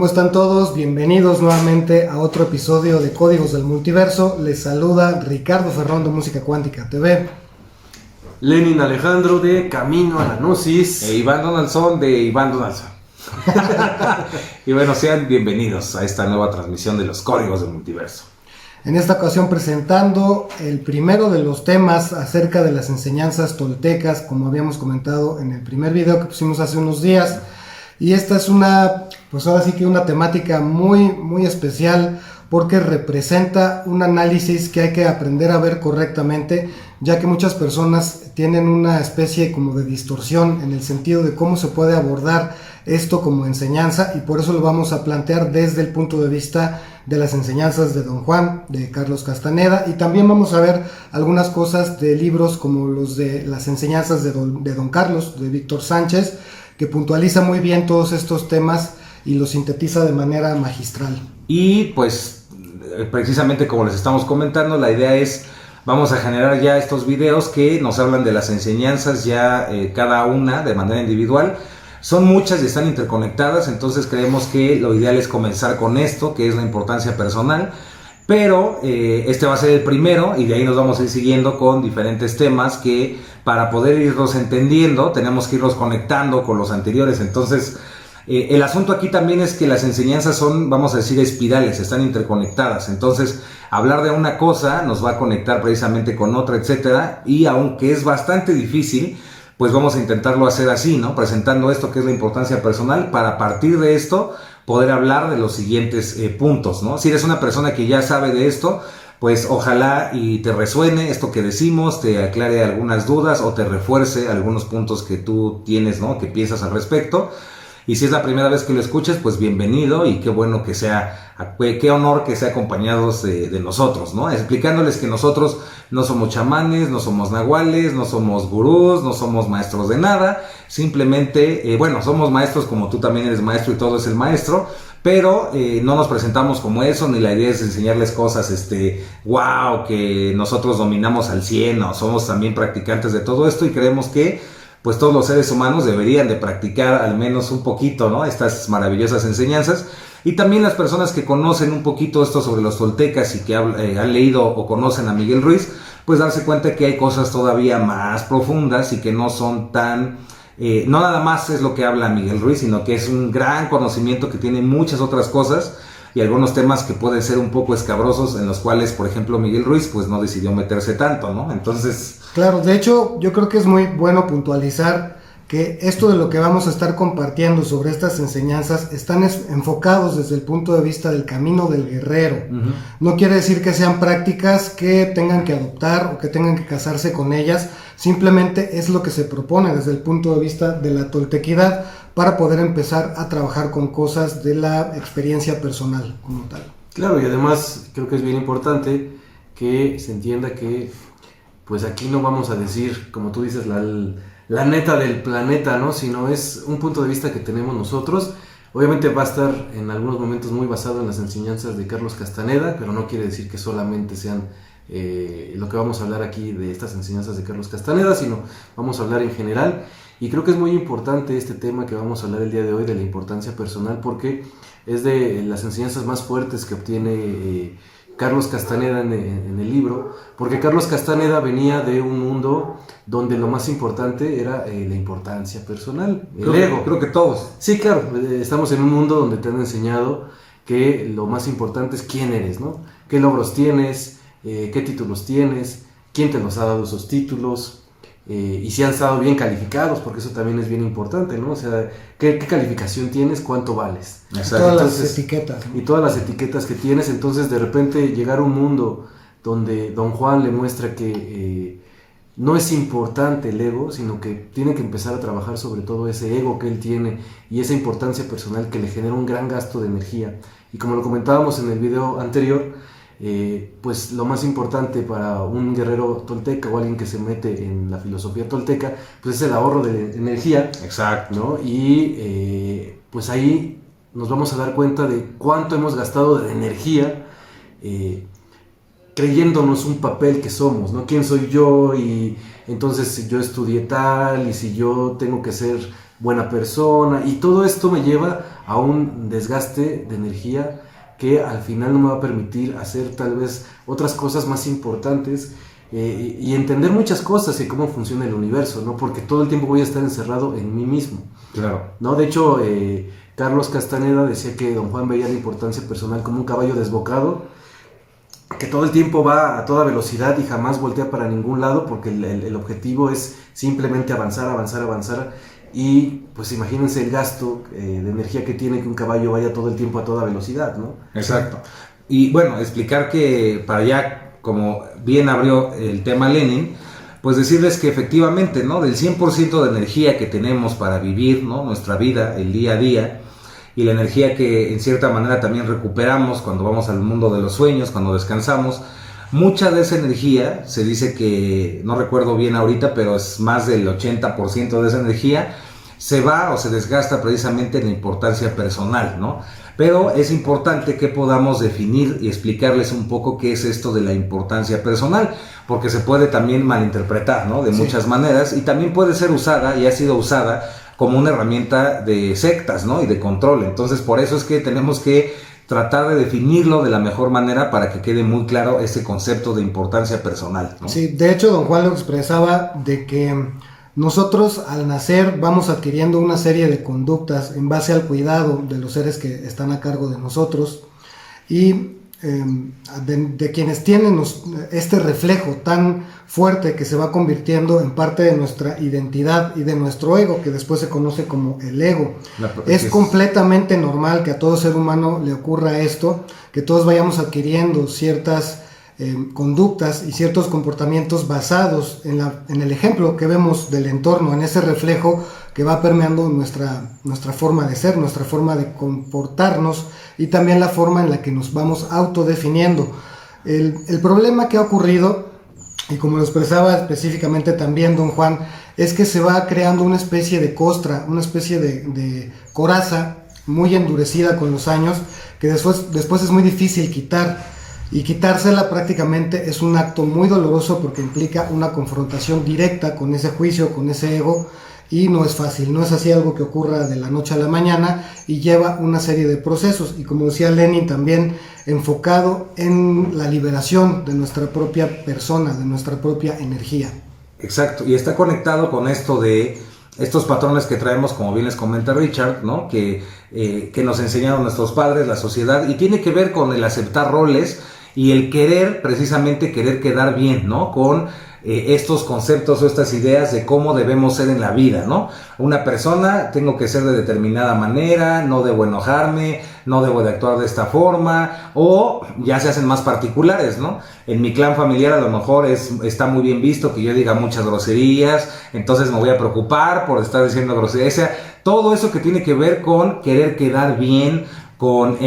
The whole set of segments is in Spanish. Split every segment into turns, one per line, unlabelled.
¿Cómo están todos? Bienvenidos nuevamente a otro episodio de Códigos del Multiverso. Les saluda Ricardo Ferrón de Música Cuántica TV.
Lenin Alejandro de Camino a la Gnosis.
E Iván Donaldson de Iván Donaldson. Y bueno, sean bienvenidos a esta nueva transmisión de los Códigos del Multiverso.
En esta ocasión presentando el primero de los temas acerca de las enseñanzas toltecas, como habíamos comentado en el primer video que pusimos hace unos días. Y esta es pues ahora sí que una temática muy especial, porque representa un análisis que hay que aprender a ver correctamente, ya que muchas personas tienen una especie como de distorsión en el sentido de cómo se puede abordar esto como enseñanza, y por eso lo vamos a plantear desde el punto de vista de las enseñanzas de Don Juan, de Carlos Castaneda, y también vamos a ver algunas cosas de libros como los de las enseñanzas de Don Carlos, de Víctor Sánchez, que puntualiza muy bien todos estos temas y los sintetiza de manera magistral.
Y pues precisamente como les estamos comentando, la idea es, vamos a generar ya estos videos que nos hablan de las enseñanzas ya cada una de manera individual. Son muchas y están interconectadas, entonces creemos que lo ideal es comenzar con esto, que es la importancia personal. Pero este va a ser el primero y de ahí nos vamos a ir siguiendo con diferentes temas que para poder irlos entendiendo tenemos que irlos conectando con los anteriores. Entonces el asunto aquí también es que las enseñanzas son, vamos a decir, espirales, están interconectadas. Entonces hablar de una cosa nos va a conectar precisamente con otra, etcétera. Y aunque es bastante difícil, pues vamos a intentarlo hacer así, ¿no? Presentando esto que es la importancia personal, para partir de esto poder hablar de los siguientes puntos, ¿no? Si eres una persona que ya sabe de esto, pues ojalá y te resuene esto que decimos, te aclare algunas dudas o te refuerce algunos puntos que tú tienes, ¿no? Que piensas al respecto. Y si es la primera vez que lo escuches, pues bienvenido y qué bueno que sea, qué honor que sea acompañados de nosotros, ¿no? Explicándoles que nosotros no somos chamanes, no somos nahuales, no somos gurús, no somos maestros de nada, simplemente, bueno, somos maestros como tú también eres maestro y todo es el maestro, pero no nos presentamos como eso, ni la idea es enseñarles cosas, wow, que nosotros dominamos al 100, no, somos también practicantes de todo esto y creemos que pues todos los seres humanos deberían de practicar al menos un poquito, ¿no? Estas maravillosas enseñanzas. Y también las personas que conocen un poquito esto sobre los toltecas y que han leído o conocen a Miguel Ruiz, pues darse cuenta que hay cosas todavía más profundas y que no son tan... no nada más es lo que habla Miguel Ruiz, sino que es un gran conocimiento que tiene muchas otras cosas y algunos temas que pueden ser un poco escabrosos, en los cuales, por ejemplo, Miguel Ruiz pues no decidió meterse tanto, ¿no? Entonces...
Claro, de hecho, yo creo que es muy bueno puntualizar que esto de lo que vamos a estar compartiendo sobre estas enseñanzas están enfocados desde el punto de vista del camino del guerrero. Uh-huh. No quiere decir que sean prácticas que tengan que adoptar o que tengan que casarse con ellas, simplemente es lo que se propone desde el punto de vista de la toltequidad para poder empezar a trabajar con cosas de la experiencia personal como tal.
Claro, y además creo que es bien importante que se entienda que pues aquí no vamos a decir, como tú dices, la neta del planeta, ¿no? Sino es un punto de vista que tenemos nosotros. Obviamente va a estar en algunos momentos muy basado en las enseñanzas de Carlos Castaneda, pero no quiere decir que solamente sean lo que vamos a hablar aquí de estas enseñanzas de Carlos Castaneda, sino vamos a hablar en general. Y creo que es muy importante este tema que vamos a hablar el día de hoy, de la importancia personal, porque es de las enseñanzas más fuertes que obtiene Carlos Castaneda en el libro, porque Carlos Castaneda venía de un mundo donde lo más importante era la importancia personal, el ego.
Creo que todos.
Sí, claro, estamos en un mundo donde te han enseñado que lo más importante es quién eres, ¿no? ¿Qué logros tienes? ¿Qué títulos tienes? ¿Quién te los ha dado esos títulos? Y si han estado bien calificados, porque eso también es bien importante, ¿no? O sea, ¿qué calificación tienes? ¿Cuánto vales?
Exacto. Todas las etiquetas, ¿no?
Y todas las etiquetas que tienes. Entonces, de repente, llegar a un mundo donde Don Juan le muestra que no es importante el ego, sino que tiene que empezar a trabajar sobre todo ese ego que él tiene y esa importancia personal que le genera un gran gasto de energía. Y como lo comentábamos en el video anterior, pues lo más importante para un guerrero tolteca o alguien que se mete en la filosofía tolteca, pues es el ahorro de energía.
Exacto.
¿No? Y pues ahí nos vamos a dar cuenta de cuánto hemos gastado de energía creyéndonos un papel que somos, ¿no? ¿Quién soy yo? Y entonces si yo estudié tal, y si yo tengo que ser buena persona, y todo esto me lleva a un desgaste de energía que al final no me va a permitir hacer tal vez otras cosas más importantes y entender muchas cosas y cómo funciona el universo, ¿no? Porque todo el tiempo voy a estar encerrado en mí mismo.
Claro.
¿No? De hecho, Carlos Castaneda decía que don Juan veía la importancia personal como un caballo desbocado, que todo el tiempo va a toda velocidad y jamás voltea para ningún lado, porque el objetivo es simplemente avanzar, avanzar, avanzar. Y pues imagínense el gasto de energía que tiene que un caballo vaya todo el tiempo a toda velocidad, ¿no?
Exacto. Y bueno, explicar que para allá, como bien abrió el tema Lenin, pues decirles que efectivamente, ¿no? Del 100% de energía que tenemos para vivir, ¿no? Nuestra vida, el día a día, y la energía que en cierta manera también recuperamos cuando vamos al mundo de los sueños, cuando descansamos, mucha de esa energía, se dice que, no recuerdo bien ahorita, pero es más del 80% de esa energía, se va o se desgasta precisamente en la importancia personal, ¿no? Pero es importante que podamos definir y explicarles un poco qué es esto de la importancia personal, porque se puede también malinterpretar, ¿no? De muchas maneras, y también puede ser usada, y ha sido usada, como una herramienta de sectas, ¿no? Y de control. Entonces, por eso es que tenemos que tratar de definirlo de la mejor manera para que quede muy claro ese concepto de importancia personal, ¿no?
Sí, de hecho, don Juan lo expresaba de que nosotros al nacer vamos adquiriendo una serie de conductas en base al cuidado de los seres que están a cargo de nosotros y de quienes tienen este reflejo tan fuerte que se va convirtiendo en parte de nuestra identidad y de nuestro ego, que después se conoce como el ego. Es completamente normal que a todo ser humano le ocurra esto, que todos vayamos adquiriendo ciertas conductas y ciertos comportamientos basados en el ejemplo que vemos del entorno, en ese reflejo que va permeando nuestra forma de ser, nuestra forma de comportarnos y también la forma en la que nos vamos autodefiniendo. El problema que ha ocurrido, y como lo expresaba específicamente también don Juan, es que se va creando una especie de costra, una especie de coraza muy endurecida con los años, que después es muy difícil quitar. Y quitársela prácticamente es un acto muy doloroso porque implica una confrontación directa con ese juicio, con ese ego, y no es fácil, no es así algo que ocurra de la noche a la mañana y lleva una serie de procesos, y como decía Lenin también, enfocado en la liberación de nuestra propia persona, de nuestra propia energía.
Exacto, y está conectado con esto de estos patrones que traemos, como bien les comenta Richard, ¿no? Que nos enseñaron nuestros padres, la sociedad, y tiene que ver con el aceptar roles y el querer, precisamente querer quedar bien, ¿no? Con estos conceptos o estas ideas de cómo debemos ser en la vida, ¿no? Una persona, tengo que ser de determinada manera, no debo enojarme, no debo de actuar de esta forma, o ya se hacen más particulares, ¿no? En mi clan familiar a lo mejor está muy bien visto que yo diga muchas groserías, entonces me voy a preocupar por estar diciendo groserías. O sea, todo eso que tiene que ver con querer quedar bien, con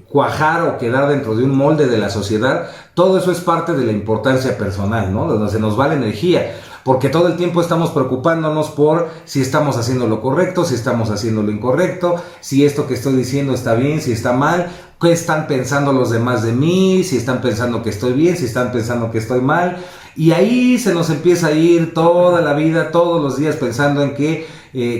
cuajar o quedar dentro de un molde de la sociedad, todo eso es parte de la importancia personal, ¿no? Donde se nos va la energía, porque todo el tiempo estamos preocupándonos por si estamos haciendo lo correcto, si estamos haciendo lo incorrecto, si esto que estoy diciendo está bien, si está mal, qué están pensando los demás de mí, si están pensando que estoy bien, si están pensando que estoy mal, y ahí se nos empieza a ir toda la vida, todos los días pensando en que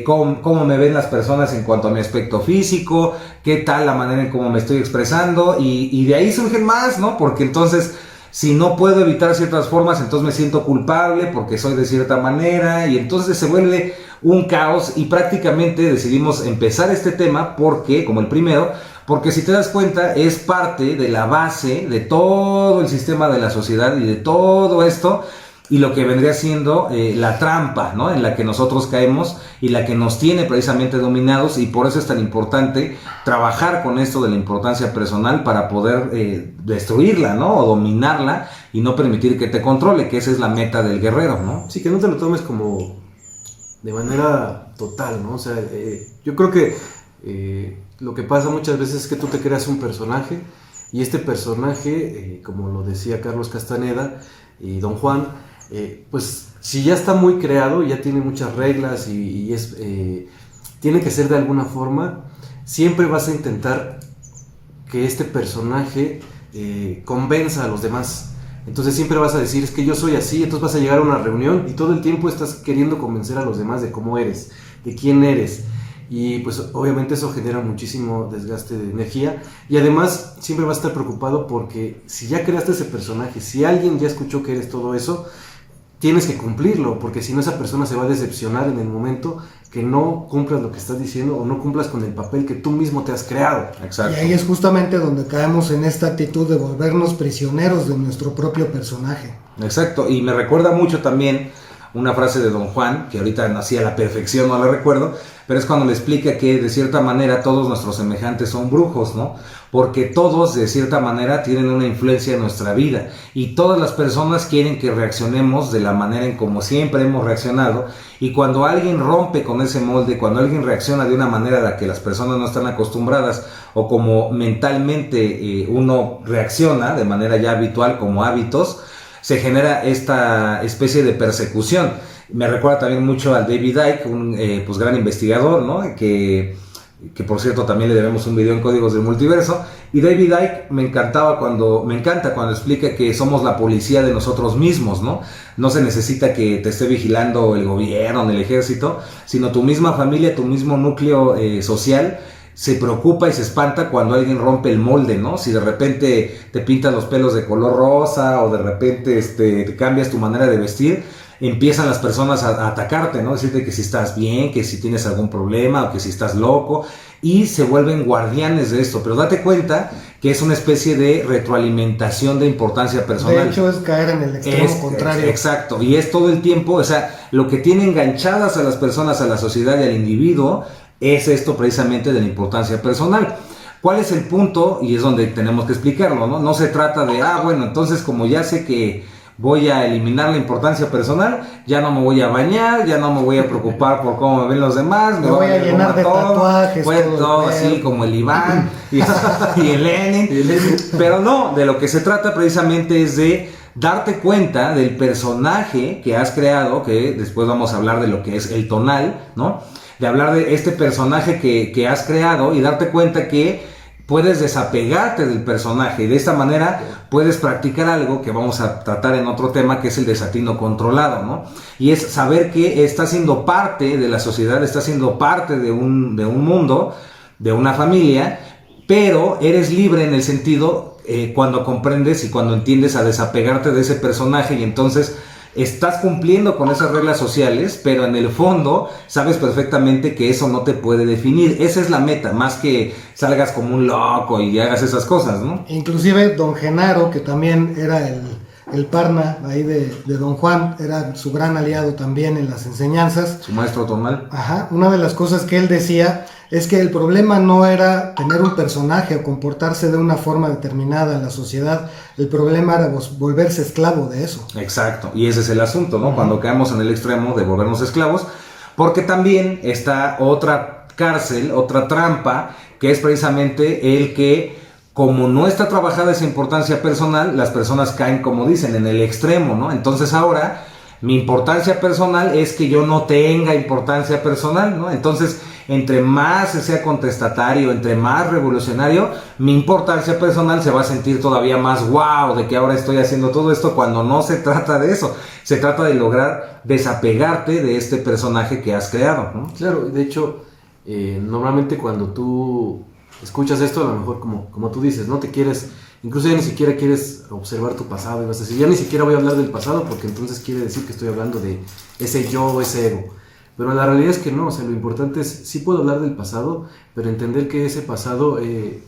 cómo me ven las personas en cuanto a mi aspecto físico, qué tal la manera en cómo me estoy expresando, y de ahí surgen más, ¿no? Porque entonces, si no puedo evitar ciertas formas, entonces me siento culpable porque soy de cierta manera, y entonces se vuelve un caos, y prácticamente decidimos empezar este tema porque, como el primero, porque si te das cuenta es parte de la base de todo el sistema de la sociedad y de todo esto, y lo que vendría siendo la trampa, ¿no? En la que nosotros caemos y la que nos tiene precisamente dominados, y por eso es tan importante trabajar con esto de la importancia personal para poder destruirla, ¿no? O dominarla y no permitir que te controle, que esa es la meta del guerrero, ¿no?
Sí, que no te lo tomes como de manera total, ¿no? O sea, yo creo que lo que pasa muchas veces es que tú te creas un personaje, y este personaje, como lo decía Carlos Castaneda y don Juan, pues si ya está muy creado, ya tiene muchas reglas y tiene que ser de alguna forma, siempre vas a intentar que este personaje convenza a los demás. Entonces siempre vas a decir, es que yo soy así, entonces vas a llegar a una reunión y todo el tiempo estás queriendo convencer a los demás de cómo eres, de quién eres. y pues obviamente eso genera muchísimo desgaste de energía, y además siempre vas a estar preocupado porque si ya creaste ese personaje, si alguien ya escuchó que eres todo eso, tienes que cumplirlo, porque si no esa persona se va a decepcionar en el momento que no cumplas lo que estás diciendo o no cumplas con el papel que tú mismo te has creado.
Exacto.
Y ahí es justamente donde caemos en esta actitud de volvernos prisioneros de nuestro propio personaje.
Exacto, y me recuerda mucho también una frase de Don Juan, que ahorita no hacía la perfección, no la recuerdo, pero es cuando le explica que de cierta manera todos nuestros semejantes son brujos, ¿no? Porque todos de cierta manera tienen una influencia en nuestra vida y todas las personas quieren que reaccionemos de la manera en como siempre hemos reaccionado, y cuando alguien rompe con ese molde, cuando alguien reacciona de una manera a la que las personas no están acostumbradas o como mentalmente uno reacciona de manera ya habitual como hábitos, se genera esta especie de persecución. Me recuerda también mucho al David Icke, un pues gran investigador, ¿no? Que por cierto también le debemos un video en Códigos del Multiverso. Y David Icke me encanta cuando explica que somos la policía de nosotros mismos, ¿no? No se necesita que te esté vigilando el gobierno, el ejército, sino tu misma familia, tu mismo núcleo social se preocupa y se espanta cuando alguien rompe el molde, ¿no? Si de repente te pintas los pelos de color rosa o de repente te cambias tu manera de vestir, empiezan las personas a atacarte, ¿no? Decirte que si estás bien, que si tienes algún problema o que si estás loco, y se vuelven guardianes de esto. Pero date cuenta que es una especie de retroalimentación de importancia personal.
De hecho es caer en el extremo contrario.
Exacto, y es todo el tiempo, o sea, lo que tiene enganchadas a las personas, a la sociedad y al individuo es esto precisamente de la importancia personal. ¿Cuál es el punto? Y es donde tenemos que explicarlo, ¿no? No se trata de, bueno, entonces como ya sé que voy a eliminar la importancia personal, ya no me voy a bañar, ya no me voy a preocupar por cómo me ven los demás,
me voy a llenar de tatuajes,
todo así como el Iván y el Lenin. Pero no, de lo que se trata precisamente es de darte cuenta del personaje que has creado, que después vamos a hablar de lo que es el tonal, ¿no? De hablar de este personaje que has creado y darte cuenta que puedes desapegarte del personaje y de esta manera puedes practicar algo que vamos a tratar en otro tema, que es el desatino controlado, ¿no? Y es saber que estás siendo parte de la sociedad, estás siendo parte de un mundo, de una familia, pero eres libre en el sentido cuando comprendes y cuando entiendes a desapegarte de ese personaje, y entonces estás cumpliendo con esas reglas sociales, pero en el fondo sabes perfectamente que eso no te puede definir. Esa es la meta, más que salgas como un loco y hagas esas cosas, ¿no?
Inclusive don Genaro, que también era el parna ahí de don Juan, era su gran aliado también en las enseñanzas.
Su maestro tonal.
Ajá, una de las cosas que él decía es que el problema no era tener un personaje o comportarse de una forma determinada en la sociedad, el problema era volverse esclavo de eso.
Exacto, y ese es el asunto, ¿no? Cuando caemos en el extremo de volvernos esclavos, porque también está otra cárcel, otra trampa, que es precisamente el que, como no está trabajada esa importancia personal, las personas caen, como dicen, en el extremo, ¿no? Entonces ahora mi importancia personal es que yo no tenga importancia personal, ¿no? Entonces, entre más sea contestatario, entre más revolucionario, mi importancia personal se va a sentir todavía más wow de que ahora estoy haciendo todo esto, cuando no se trata de eso. Se trata de lograr desapegarte de este personaje que has creado, ¿no?
Claro, de hecho, normalmente cuando tú escuchas esto, a lo mejor como tú dices, no te quieres, incluso ya ni siquiera quieres observar tu pasado, y vas a decir, ya ni siquiera voy a hablar del pasado, porque entonces quiere decir que estoy hablando de ese yo, ese ego. Pero la realidad es que no, o sea, lo importante es, sí puedo hablar del pasado, pero entender que ese pasado,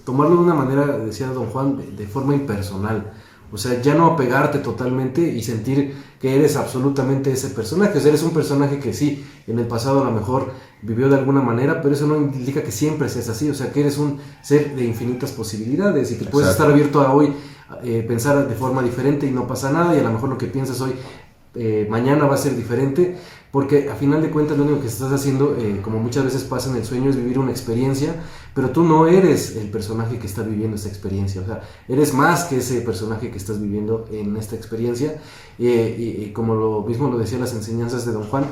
tomarlo de una manera, decía don Juan, de forma impersonal. O sea, ya no apegarte totalmente y sentir que eres absolutamente ese personaje. O sea, eres un personaje que sí, en el pasado a lo mejor vivió de alguna manera, pero eso no indica que siempre seas así. O sea, que eres un ser de infinitas posibilidades y que puedes estar abierto a hoy, pensar de forma diferente y no pasa nada, y a lo mejor lo que piensas hoy, mañana va a ser diferente, porque a final de cuentas lo único que estás haciendo, como muchas veces pasa en el sueño, es vivir una experiencia, pero tú no eres el personaje que está viviendo esa experiencia. O sea, eres más que ese personaje que estás viviendo en esta experiencia, y como lo mismo lo decían las enseñanzas de don Juan,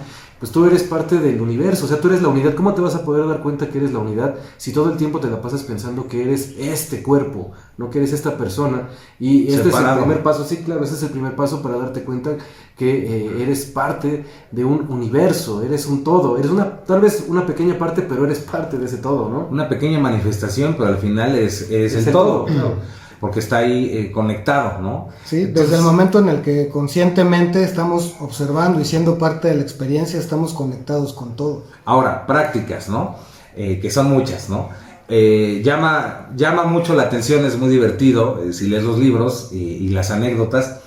pues tú eres parte del universo, o sea, tú eres la unidad. ¿Cómo te vas a poder dar cuenta que eres la unidad si todo el tiempo te la pasas pensando que eres este cuerpo, no que eres esta persona? Y este es el primer paso, sí, claro, ese es el primer paso para darte cuenta que eres parte de un universo, eres un todo, eres tal vez una pequeña parte, pero eres parte de ese todo, ¿no?
Una pequeña manifestación, pero al final es el todo, claro, porque está ahí conectado, ¿no?
Sí, entonces, desde el momento en el que conscientemente estamos observando y siendo parte de la experiencia, estamos conectados con todo.
Ahora, prácticas, ¿no? Que son muchas, ¿no? Llama mucho la atención, es muy divertido, si lees los libros y las anécdotas.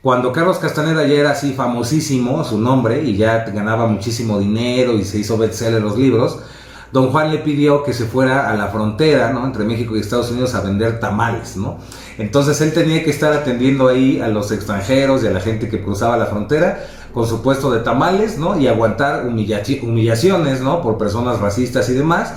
Cuando Carlos Castaneda ya era así famosísimo, su nombre, y ya ganaba muchísimo dinero y se hizo bestseller los libros, don Juan le pidió que se fuera a la frontera, ¿no?, entre México y Estados Unidos a vender tamales, ¿no? Entonces él tenía que estar atendiendo ahí a los extranjeros y a la gente que cruzaba la frontera con su puesto de tamales, ¿no? Y aguantar humillaciones, ¿no?, por personas racistas y demás.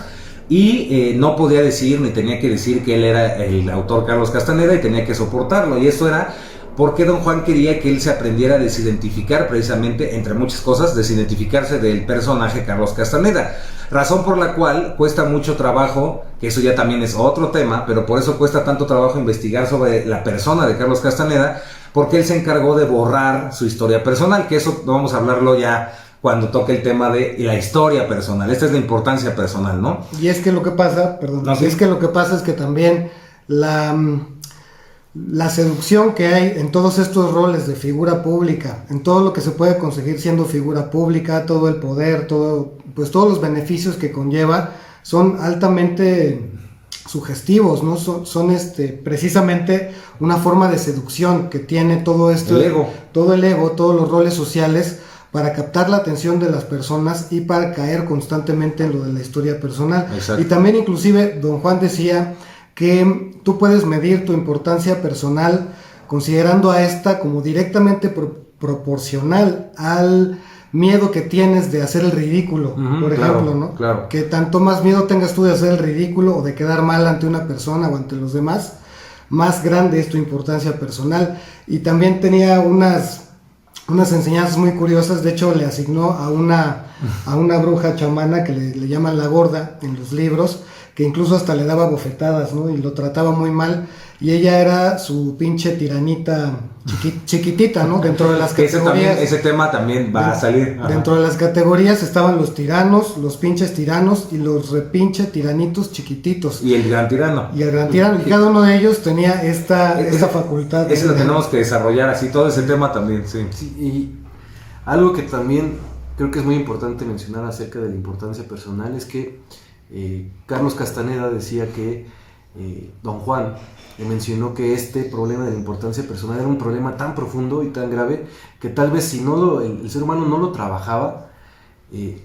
Y no podía decir ni tenía que decir que él era el autor Carlos Castaneda y tenía que soportarlo. Y eso era porque don Juan quería que él se aprendiera a desidentificar, precisamente, entre muchas cosas, desidentificarse del personaje Carlos Castaneda. Razón por la cual cuesta mucho trabajo, que eso ya también es otro tema, pero por eso cuesta tanto trabajo investigar sobre la persona de Carlos Castaneda, porque él se encargó de borrar su historia personal, que eso vamos a hablarlo ya cuando toque el tema de la historia personal. Esta es la importancia personal, ¿no?
Y es que lo que pasa, es que lo que pasa es que también la seducción que hay en todos estos roles de figura pública, en todo lo que se puede conseguir siendo figura pública, todo el poder, pues todos los beneficios que conlleva, son altamente sugestivos, ¿no? Son precisamente una forma de seducción que tiene todo esto, todo el ego, todos los roles sociales, para captar la atención de las personas y para caer constantemente en lo de la historia personal.
Exacto.
Y también inclusive don Juan decía que tú puedes medir tu importancia personal considerando a esta como directamente proporcional al miedo que tienes de hacer el ridículo, por ejemplo, ¿no?
Claro.
Que tanto más miedo tengas tú de hacer el ridículo o de quedar mal ante una persona o ante los demás, más grande es tu importancia personal. Y también tenía unas enseñanzas muy curiosas. De hecho, le asignó a una bruja chamana que le llaman la gorda en los libros, que incluso hasta le daba bofetadas, ¿no? Y lo trataba muy mal, y ella era su pinche tiranita chiquitita, ¿no? Dentro de las categorías.
Ese tema también va a salir. Ajá.
Dentro de las categorías estaban los tiranos, los pinches tiranos y los repinche tiranitos chiquititos.
Y el gran tirano.
Y el gran tirano. Y cada uno de ellos tenía esta facultad.
Ese lo tenemos que desarrollar así, todo ese tema también, sí.
Sí, y algo que también creo que es muy importante mencionar acerca de la importancia personal es que Carlos Castaneda decía que don Juan le mencionó que este problema de la importancia personal era un problema tan profundo y tan grave que tal vez si el ser humano no lo trabajaba,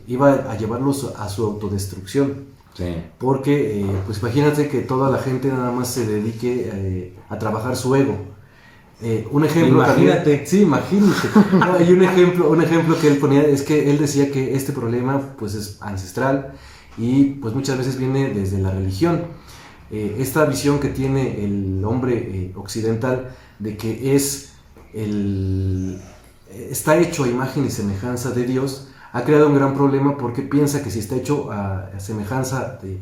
iba a llevarlo a su autodestrucción.
Sí.
Porque pues imagínate que toda la gente nada más se dedique a trabajar su ego. Un ejemplo
imagínate.
También, sí, imagínate. No, y un ejemplo que él ponía es que él decía que este problema pues es ancestral y pues muchas veces viene desde la religión. Esta visión que tiene el hombre occidental de que está hecho a imagen y semejanza de Dios, ha creado un gran problema porque piensa que si está hecho a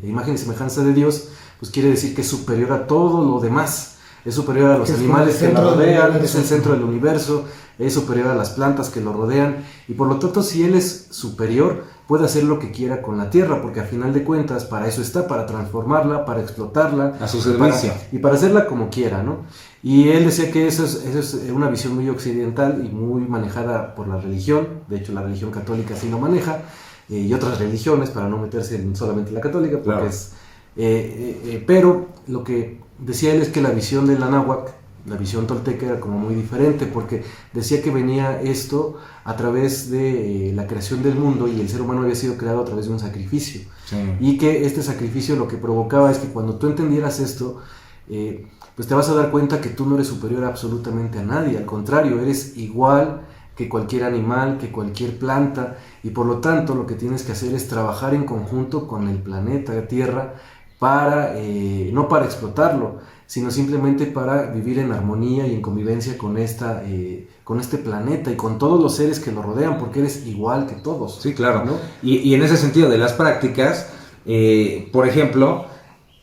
imagen y semejanza de Dios, pues quiere decir que es superior a todo lo demás. Es superior a los animales que lo rodean, es el centro del universo, es superior a las plantas que lo rodean, y por lo tanto, si él es superior, puede hacer lo que quiera con la tierra, porque a final de cuentas, para eso está, para transformarla, para explotarla,
a su servicio,
y para hacerla como quiera, ¿no? Y él decía que eso es una visión muy occidental y muy manejada por la religión. De hecho, la religión católica sí lo maneja, y otras religiones, para no meterse en solamente la católica, porque claro. Pero lo que decía él es que la visión del Anáhuac, la visión tolteca, era como muy diferente, porque decía que venía esto a través de la creación del mundo, y el ser humano había sido creado a través de un sacrificio.
Sí.
Y que este sacrificio lo que provocaba es que cuando tú entendieras esto, pues te vas a dar cuenta que tú no eres superior absolutamente a nadie, al contrario, eres igual que cualquier animal, que cualquier planta, y por lo tanto lo que tienes que hacer es trabajar en conjunto con el planeta Tierra, no para explotarlo, sino simplemente para vivir en armonía y en convivencia con con este planeta y con todos los seres que lo rodean, porque eres igual que todos.
Sí, claro,
¿no?
Y en ese sentido de las prácticas, por ejemplo,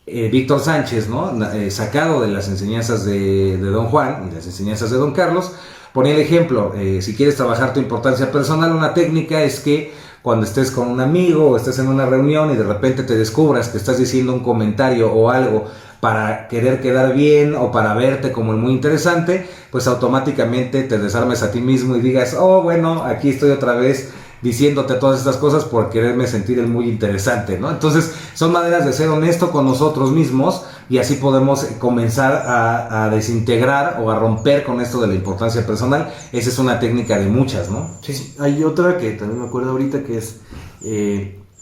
Víctor Sánchez, ¿no? Sacado de las enseñanzas de Don Juan y las enseñanzas de Don Carlos, ponía el ejemplo, si quieres trabajar tu importancia personal, una técnica es que cuando estés con un amigo o estés en una reunión y de repente te descubras que estás diciendo un comentario o algo para querer quedar bien o para verte como el muy interesante, pues automáticamente te desarmes a ti mismo y digas, oh, bueno, aquí estoy otra vez diciéndote todas estas cosas por quererme sentir el muy interesante, ¿no? Entonces, son maneras de ser honesto con nosotros mismos y así podemos comenzar a desintegrar o a romper con esto de la importancia personal. Esa es una técnica de muchas, ¿no?
Sí. Hay otra que también me acuerdo ahorita que es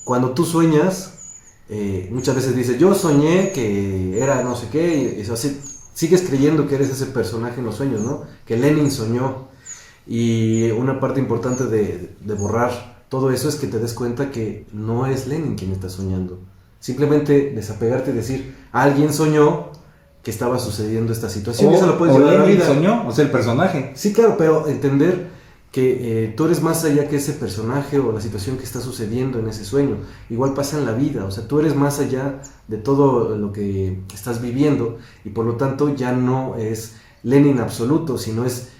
cuando tú sueñas, muchas veces dices, yo soñé que era no sé qué, y eso así, sigues creyendo que eres ese personaje en los sueños, ¿no? Que Lenin soñó. Y una parte importante de borrar todo eso es que te des cuenta que no es Lenin quien está soñando. Simplemente desapegarte y decir, alguien soñó que estaba sucediendo esta situación.
O,
eso lo puedes
o
llevar a la
Lenin
vida.
soñó, o sea, el personaje.
Sí, claro, pero entender que tú eres más allá que ese personaje o la situación que está sucediendo en ese sueño. Igual pasa en la vida, o sea, tú eres más allá de todo lo que estás viviendo y por lo tanto ya no es Lenin absoluto, sino es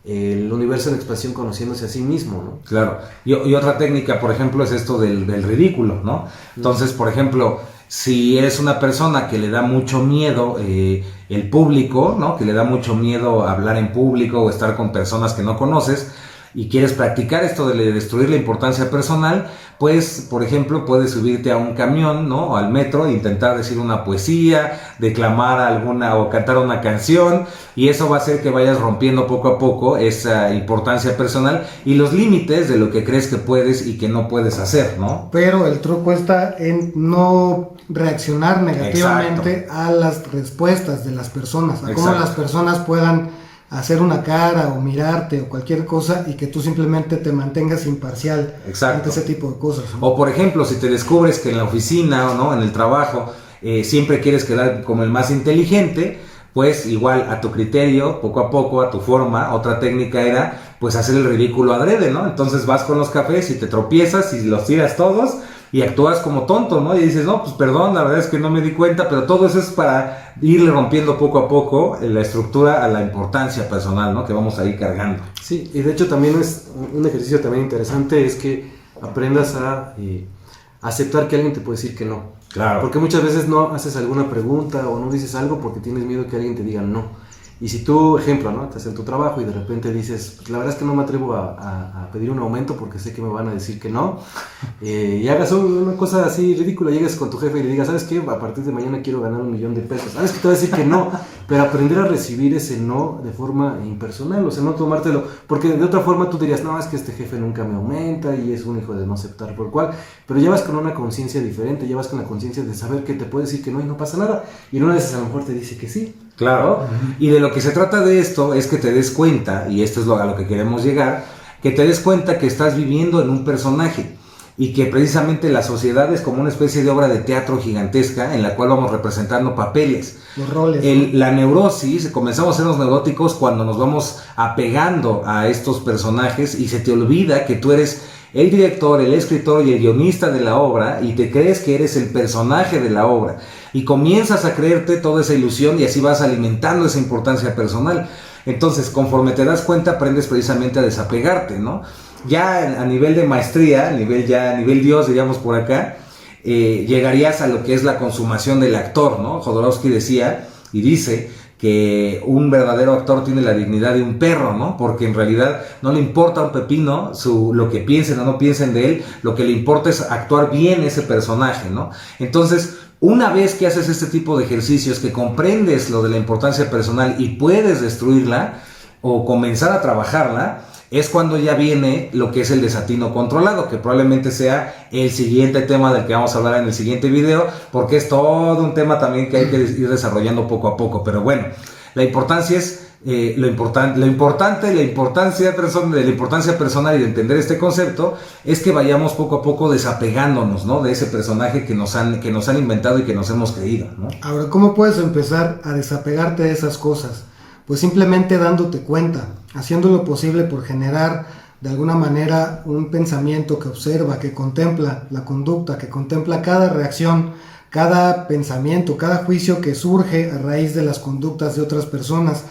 el universo en expansión conociéndose a sí mismo, ¿no?
Claro. Y otra técnica, por ejemplo, es esto del ridículo, ¿no? Entonces, por ejemplo, si eres una persona que le da mucho miedo el público, ¿no? Que le da mucho miedo hablar en público o estar con personas que no conoces y quieres practicar esto de destruir la importancia personal, pues, por ejemplo, puedes subirte a un camión, ¿no? O al metro e intentar decir una poesía, declamar alguna o cantar una canción, y eso va a hacer que vayas rompiendo poco a poco esa importancia personal y los límites de lo que crees que puedes y que no puedes hacer, ¿no?
Pero el truco está en no reaccionar negativamente a las respuestas de las personas, a cómo las personas puedan hacer una cara o mirarte o cualquier cosa y que tú simplemente te mantengas imparcial ante ese tipo de cosas, ¿no?
O por ejemplo, si te descubres que en la oficina o no, en el trabajo, siempre quieres quedar como el más inteligente, pues igual a tu criterio, poco a poco, a tu forma. Otra técnica era pues hacer el ridículo adrede, ¿no? Entonces vas con los cafés y te tropiezas y los tiras todos y actúas como tonto, ¿no? Y dices, no, pues perdón, la verdad es que no me di cuenta, pero todo eso es para irle rompiendo poco a poco la estructura a la importancia personal, ¿no? Que vamos a ir cargando.
Sí, y de hecho también es un ejercicio también interesante, es que aprendas a aceptar que alguien te puede decir que no.
Claro.
Porque muchas veces no haces alguna pregunta o no dices algo porque tienes miedo que alguien te diga no. Y si tú, ejemplo, ¿no? Estás en tu trabajo y de repente dices, pues la verdad es que no me atrevo a pedir un aumento porque sé que me van a decir que no, y hagas una cosa así ridícula, llegas con tu jefe y le digas, ¿sabes qué? A partir de mañana quiero ganar $1,000,000. ¿Sabes que te va a decir que no? Pero aprender a recibir ese no de forma impersonal, o sea, no tomártelo, porque de otra forma tú dirías, no, es que este jefe nunca me aumenta y es un hijo de no aceptar por cual, pero llevas con una conciencia diferente, llevas con la conciencia de saber que te puede decir que no y no pasa nada, y en una vez a lo mejor te dice que sí.
Claro, y de lo que se trata de esto es que te des cuenta, y esto es a lo que queremos llegar, que te des cuenta que estás viviendo en un personaje y que precisamente la sociedad es como una especie de obra de teatro gigantesca en la cual vamos representando papeles.
Los roles.
La neurosis, comenzamos a ser los neuróticos cuando nos vamos apegando a estos personajes y se te olvida que tú eres el director, el escritor y el guionista de la obra y te crees que eres el personaje de la obra y comienzas a creerte toda esa ilusión y así vas alimentando esa importancia personal. Entonces, conforme te das cuenta, aprendes precisamente a desapegarte, ¿no? Ya a nivel de maestría, a nivel Dios, diríamos por acá, llegarías a lo que es la consumación del actor, ¿no? Jodorowsky decía y dice que un verdadero actor tiene la dignidad de un perro, ¿no? Porque en realidad no le importa a un pepino lo que piensen o no piensen de él, lo que le importa es actuar bien ese personaje, ¿no? Entonces, una vez que haces este tipo de ejercicios, que comprendes lo de la importancia personal y puedes destruirla o comenzar a trabajarla, es cuando ya viene lo que es el desatino controlado, que probablemente sea el siguiente tema del que vamos a hablar en el siguiente video, porque es todo un tema también que hay que ir desarrollando poco a poco. Pero bueno, la importancia es la importancia personal y de entender este concepto es que vayamos poco a poco desapegándonos, ¿no?, de ese personaje que nos han inventado y que nos hemos creído, ¿no?
Ahora, ¿cómo puedes empezar a desapegarte de esas cosas? Pues simplemente dándote cuenta, haciendo lo posible por generar de alguna manera un pensamiento que observa, que contempla la conducta, que contempla cada reacción, cada pensamiento, cada juicio que surge a raíz de las conductas de otras personas.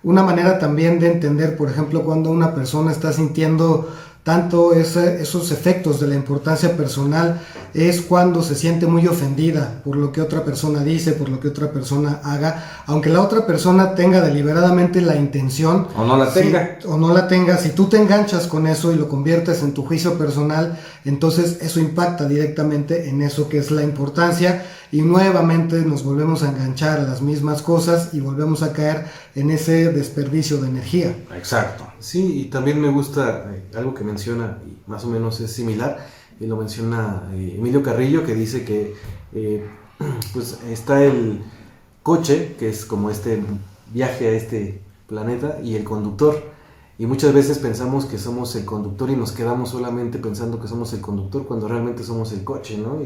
Una manera también de entender, por ejemplo, cuando una persona está sintiendo tanto esos efectos de la importancia personal, es cuando se siente muy ofendida por lo que otra persona dice, por lo que otra persona haga, aunque la otra persona tenga deliberadamente la intención
o no la tenga.
Si tú te enganchas con eso y lo conviertes en tu juicio personal, entonces eso impacta directamente en eso que es la importancia, y nuevamente nos volvemos a enganchar a las mismas cosas y volvemos a caer en ese desperdicio de energía.
Exacto.
Sí, y también me gusta algo que menciona, y más o menos es similar, y lo menciona Emilio Carrillo, que dice que pues está el coche, que es como este viaje a este planeta, y el conductor. Y muchas veces pensamos que somos el conductor y nos quedamos solamente pensando que somos el conductor cuando realmente somos el coche, ¿no?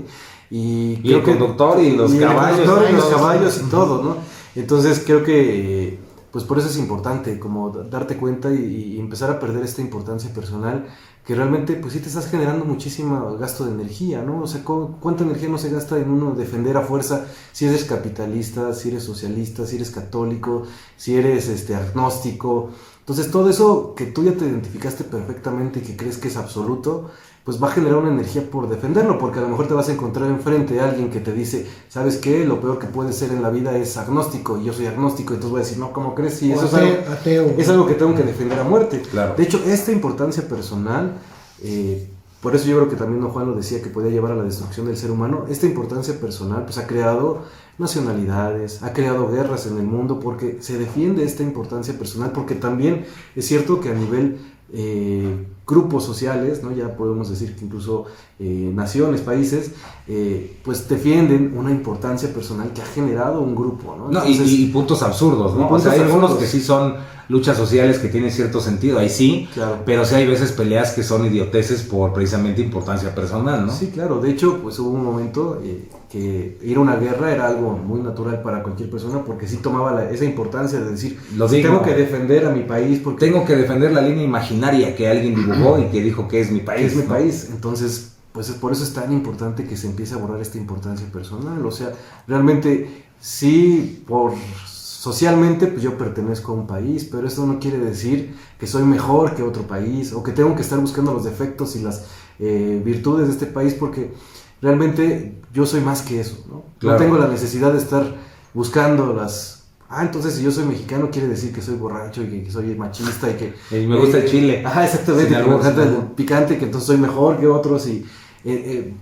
Y el conductor y los caballos
y todo, ¿no? Entonces creo que pues por eso es importante como darte cuenta y empezar a perder esta importancia personal, que realmente pues sí te estás generando muchísimo gasto de energía, ¿no? O sea, ¿cuánta energía no se gasta en uno defender a fuerza si eres capitalista, si eres socialista, si eres católico, si eres agnóstico? Entonces todo eso que tú ya te identificaste perfectamente y que crees que es absoluto, pues va a generar una energía por defenderlo, porque a lo mejor te vas a encontrar enfrente a alguien que te dice, ¿sabes qué? Lo peor que puede ser en la vida es agnóstico, y yo soy agnóstico, entonces voy a decir, no, ¿cómo crees? Y eso es algo que tengo que defender a muerte.
Claro.
De hecho, esta importancia personal, por eso yo creo que también don Juan lo decía, que podía llevar a la destrucción del ser humano. Esta importancia personal pues ha creado nacionalidades, ha creado guerras en el mundo, porque se defiende esta importancia personal, porque también es cierto que a nivel grupos sociales, ¿no? Ya podemos decir que incluso naciones, países, pues defienden una importancia personal que ha generado un grupo, ¿no?
Entonces, y puntos absurdos, ¿no? O sea, hay algunos que sí son luchas sociales que tienen cierto sentido, ahí sí,
claro.
Pero sí hay veces peleas que son idioteces por precisamente importancia personal, ¿no?
Sí, claro. De hecho, pues hubo un momento que ir a una guerra era algo muy natural para cualquier persona, porque sí tomaba esa importancia de decir, tengo que defender a mi país, porque
tengo que defender la línea imaginaria que alguien dibujó y que dijo que es mi país.
Es mi país. Entonces, pues por eso es tan importante que se empiece a borrar esta importancia personal. O sea, realmente sí, socialmente pues yo pertenezco a un país, pero eso no quiere decir que soy mejor que otro país, o que tengo que estar buscando los defectos y las virtudes de este país, porque realmente yo soy más que eso, ¿no?
Claro.
No tengo la necesidad de estar buscando entonces si yo soy mexicano quiere decir que soy borracho y que soy machista y que...
Y me gusta el chile.
Ajá, exactamente, que me encanta el picante, que entonces soy mejor que otros, y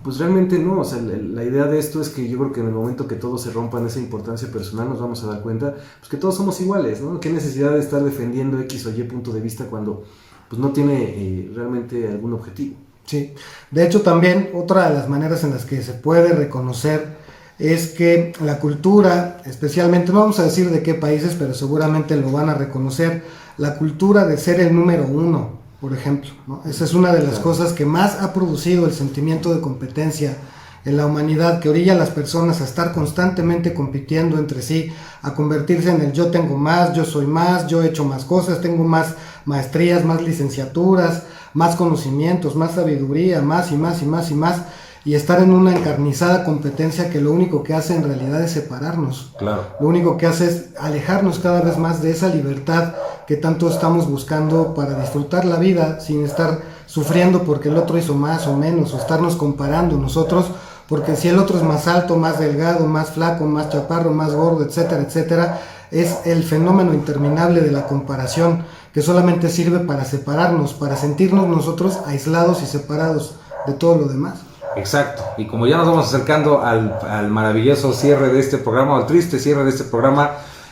pues realmente no. O sea, la idea de esto es que yo creo que en el momento que todos se rompan esa importancia personal nos vamos a dar cuenta pues que todos somos iguales, ¿no? Qué necesidad de estar defendiendo X o Y punto de vista cuando pues no tiene realmente algún objetivo.
Sí, de hecho también otra de las maneras en las que se puede reconocer es que la cultura, especialmente, no vamos a decir de qué países, pero seguramente lo van a reconocer, la cultura de ser el número uno, por ejemplo, ¿no? Esa es una de las cosas que más ha producido el sentimiento de competencia en la humanidad, que orilla a las personas a estar constantemente compitiendo entre sí, a convertirse en el yo tengo más, yo soy más, yo he hecho más cosas, tengo más maestrías, más licenciaturas, más conocimientos, más sabiduría, más y más y más y más, y estar en una encarnizada competencia que lo único que hace en realidad es separarnos.
Claro.
Lo único que hace es alejarnos cada vez más de esa libertad que tanto estamos buscando para disfrutar la vida sin estar sufriendo porque el otro hizo más o menos, o estarnos comparando nosotros porque si el otro es más alto, más delgado, más flaco, más chaparro, más gordo, etcétera, etcétera. Es el fenómeno interminable de la comparación que solamente sirve para separarnos, para sentirnos nosotros aislados y separados de todo lo demás.
Exacto, y como ya nos vamos acercando al maravilloso cierre de este programa, o al triste cierre de este programa,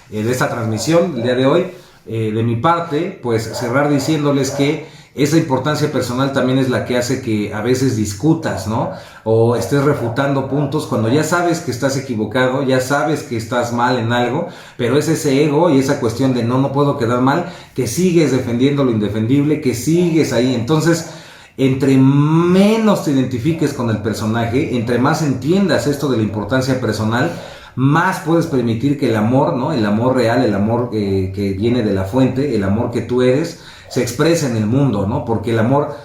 de esta transmisión el día de hoy, de mi parte, pues cerrar diciéndoles que esa importancia personal también es la que hace que a veces discutas, ¿no? O estés refutando puntos cuando ya sabes que estás equivocado, ya sabes que estás mal en algo, pero es ese ego y esa cuestión de no puedo quedar mal, que sigues defendiendo lo indefendible, que sigues ahí. Entonces, entre menos te identifiques con el personaje, entre más entiendas esto de la importancia personal, más puedes permitir que el amor, ¿no? El amor real, el amor que viene de la fuente, el amor que tú eres, se expresa en el mundo, ¿no? Porque el amor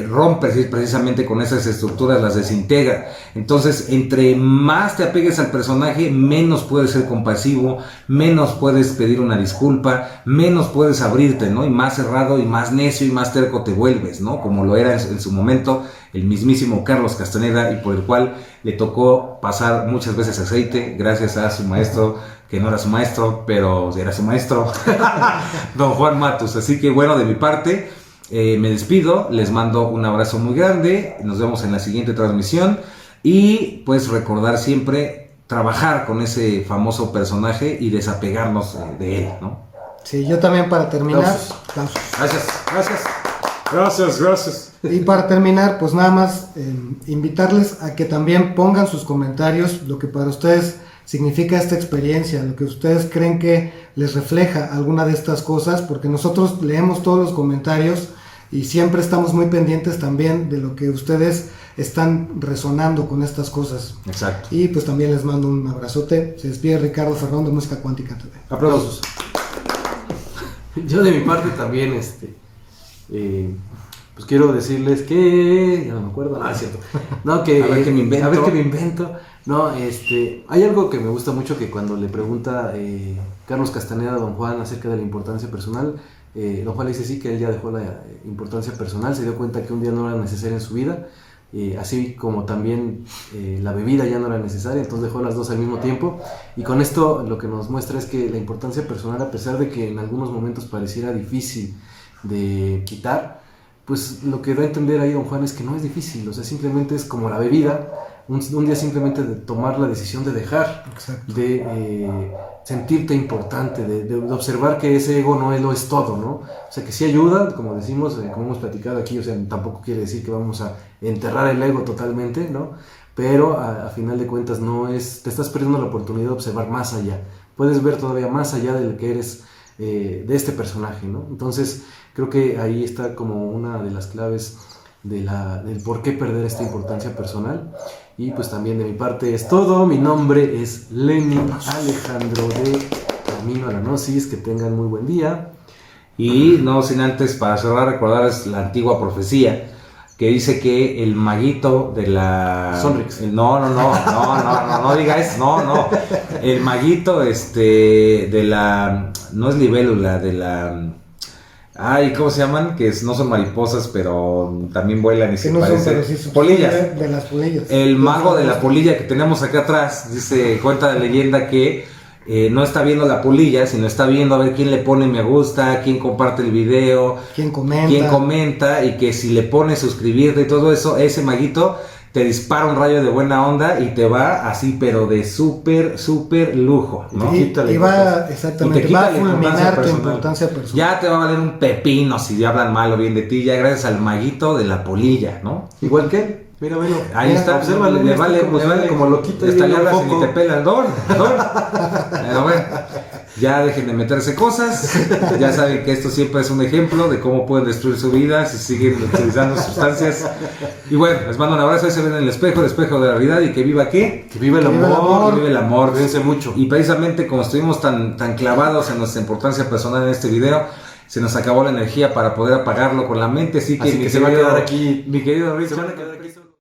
rompe precisamente con esas estructuras, las desintegra. Entonces, entre más te apegues al personaje, menos puedes ser compasivo, menos puedes pedir una disculpa, menos puedes abrirte, ¿no? Y más cerrado y más necio y más terco te vuelves, ¿no? Como lo era en su momento el mismísimo Carlos Castaneda, y por el cual le tocó pasar muchas veces aceite gracias a su maestro, que no era su maestro, pero era su maestro, don Juan Matus. Así que bueno, de mi parte, me despido, les mando un abrazo muy grande, nos vemos en la siguiente transmisión, y pues recordar siempre trabajar con ese famoso personaje y desapegarnos de él, ¿no?
Sí, yo también para terminar.
Aplausos.
Gracias.
Y para terminar, pues nada más invitarles a que también pongan sus comentarios, lo que para ustedes significa esta experiencia, lo que ustedes creen que les refleja alguna de estas cosas, porque nosotros leemos todos los comentarios y siempre estamos muy pendientes también de lo que ustedes están resonando con estas cosas.
Exacto.
Y pues también les mando un abrazote. Se despide Ricardo Ferrón de Música Cuántica TV.
Aplausos. Yo de mi parte también, pues quiero decirles que... Ya no me acuerdo. Es cierto. No, que...
A ver qué me invento.
No, hay algo que me gusta mucho, que cuando le pregunta Carlos Castaneda a don Juan acerca de la importancia personal, don Juan le dice sí, que él ya dejó la importancia personal, se dio cuenta que un día no era necesaria en su vida, así como también la bebida ya no era necesaria, entonces dejó las dos al mismo tiempo. Y con esto lo que nos muestra es que la importancia personal, a pesar de que en algunos momentos pareciera difícil de quitar, pues lo que da a entender ahí don Juan es que no es difícil, o sea, simplemente es como la bebida, un día simplemente de tomar la decisión de dejar.
Exacto.
De sentirte importante, de observar que ese ego no lo es todo, ¿no? O sea, que sí ayuda, como decimos, como hemos platicado aquí, o sea, tampoco quiere decir que vamos a enterrar el ego totalmente, ¿no? Pero a final de cuentas te estás perdiendo la oportunidad de observar más allá, puedes ver todavía más allá de lo que eres, de este personaje, ¿no? Entonces, creo que ahí está como una de las claves del por qué perder esta importancia personal. Y pues también de mi parte es todo. Mi nombre es Lenny Alejandro de Camino a la Gnosis. Que tengan muy buen día.
Y no sin antes, para cerrar, recordarles la antigua profecía que dice que el maguito de la...
Sonrix.
No diga eso, no. El maguito de la... No es libélula, de la... Ay, ¿cómo se llaman? Que no son mariposas, pero también vuelan y
Que
se
no son,
parecen.
pero sí son
Polillas.
de las polillas.
El mago de la polilla que tenemos acá atrás, cuenta la leyenda que no está viendo la polilla, sino está viendo a ver quién le pone me gusta, quién comparte el video,
quién comenta,
y que si le pone suscribirte y todo eso, ese maguito te dispara un rayo de buena onda y te va así, pero de súper lujo, ¿no?
Y va, exactamente,
va
a fulminar tu importancia personal.
Ya te va a valer un pepino si hablan mal o bien de ti, ya gracias al maguito de la polilla, ¿no?
Igual que él. Mira, bueno,
ahí está,
obsérvale,
le vale
como loquito.
Está le hablas y ni te pelan, don. Pero bueno, ya dejen de meterse cosas. Ya saben que esto siempre es un ejemplo de cómo pueden destruir su vida si siguen utilizando sustancias. Y bueno, les mando un abrazo. Ahí se ven en el espejo de la realidad. Y que viva ¿qué?
Que viva el amor.
Que viva el amor.
Cuídense mucho.
Y precisamente como estuvimos tan clavados en nuestra importancia personal en este video, se nos acabó la energía para poder apagarlo con la mente. Así que
se va a quedar aquí.
Mi querido Rich,
se van a quedar aquí.